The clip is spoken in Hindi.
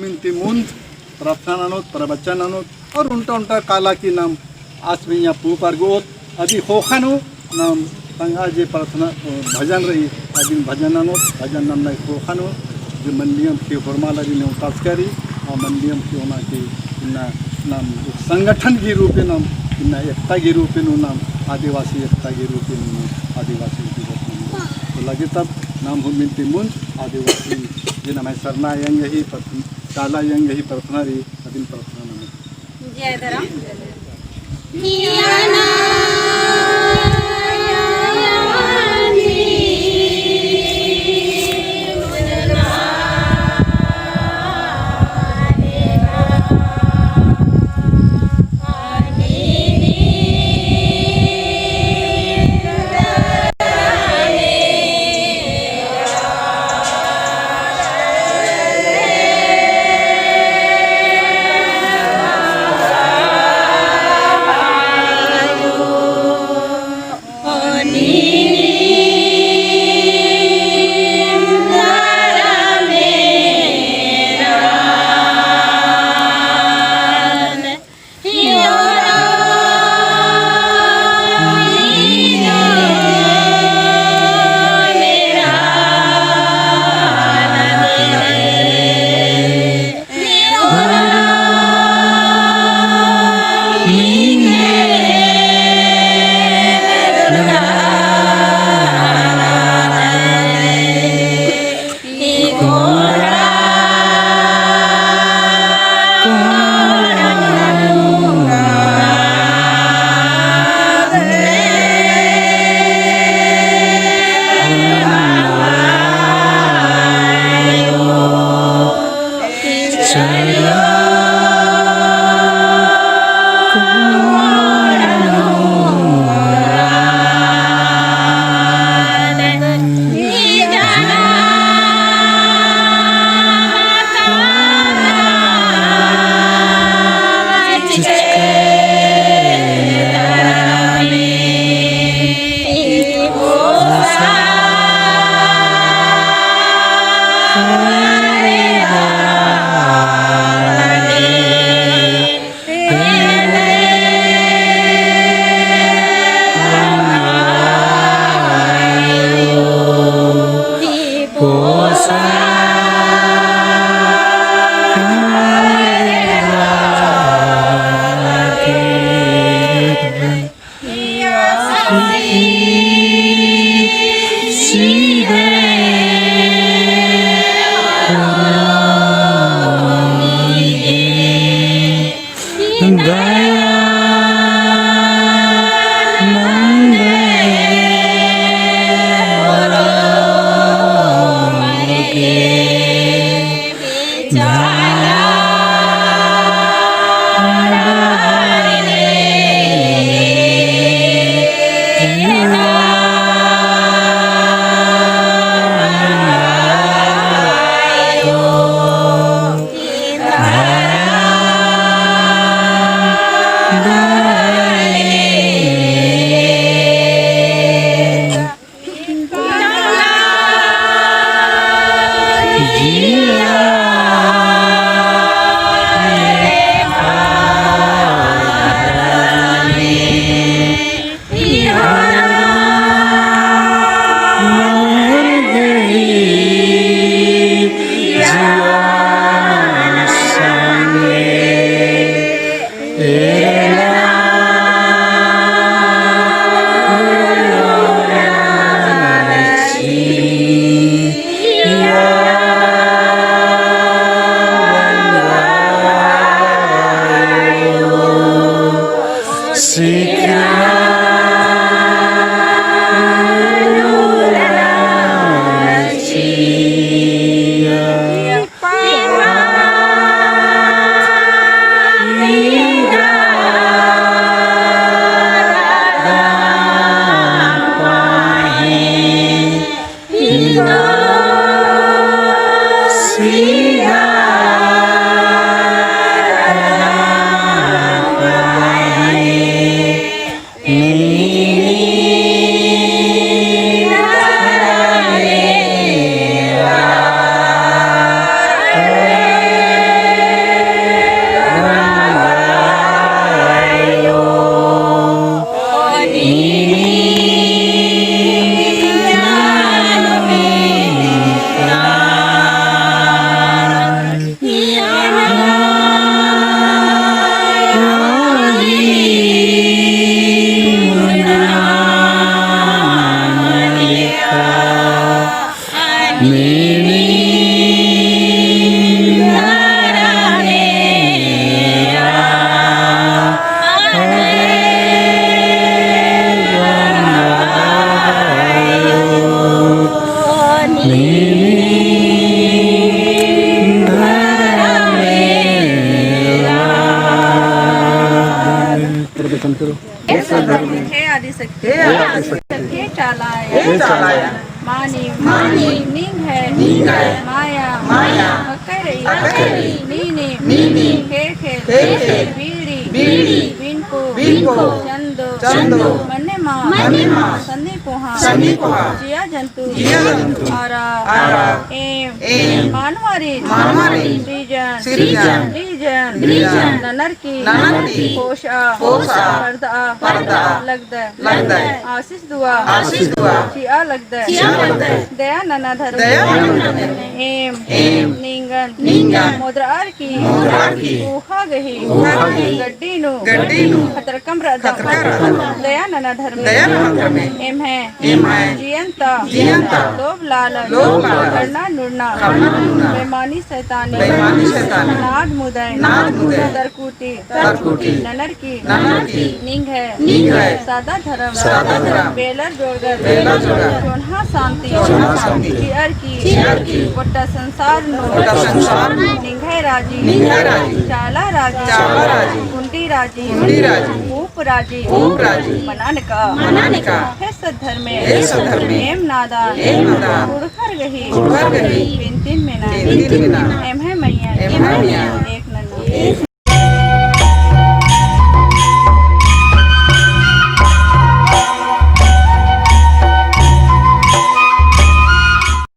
minti mund प्रार्थना नोत प्रवचन नोत और उल्टा उल्टा काला की नाम आज में यहाँ पू पर गोत अभी होखानो नाम तंगा जे प्रार्थना भजन रही अभी भजन नोत भजन नाम नहीं होखानो जो मंदियम की फॉर्माला जी ने उतार और मंदियम की होना की नाम संगठन की रूप में नाम एकता की रूप में नाम आदिवासी एकता की रूप में आदिवासी तो लगे तब नाम हो मिलती मुंज आदिवासी जिन हमें सरना यंग ही काला यंग ही प्रार्थना रही अदिन प्रार्थना नाम जय धर्म आदिशक्ति हे आदिशक्ति हे चालाय हे चालाय मानी नींग है माया अकरी नीनी हे बीड़ी बिनको चंदो मन्नेमा सन्नी पोहा जिया जंतु आरा एम मानवारी सृजन ननरकी पोषा पर्दा लगदा आशीष दुआ चिया लगदा दया नना धर्म एम नींगन मुद्रार की ऊहा गही गड्डीनु खतरकम रदम दया नना धर्म एम है जियंता लोभ लालच करना नुड़ना बेमानी शैतानी नाग मुदय दरकूटी ननर की नींग है सादा धर्म बेलर जोड़गर चोन्हा शांति चियर की कोट्टा संसार नींग है राजी चाला राजी कुंडी राजी ऊप राजी मनानका है सद्धर्म एम नादा गुड़खर गही बिन तीन मीना एम है मैया एक नन्ना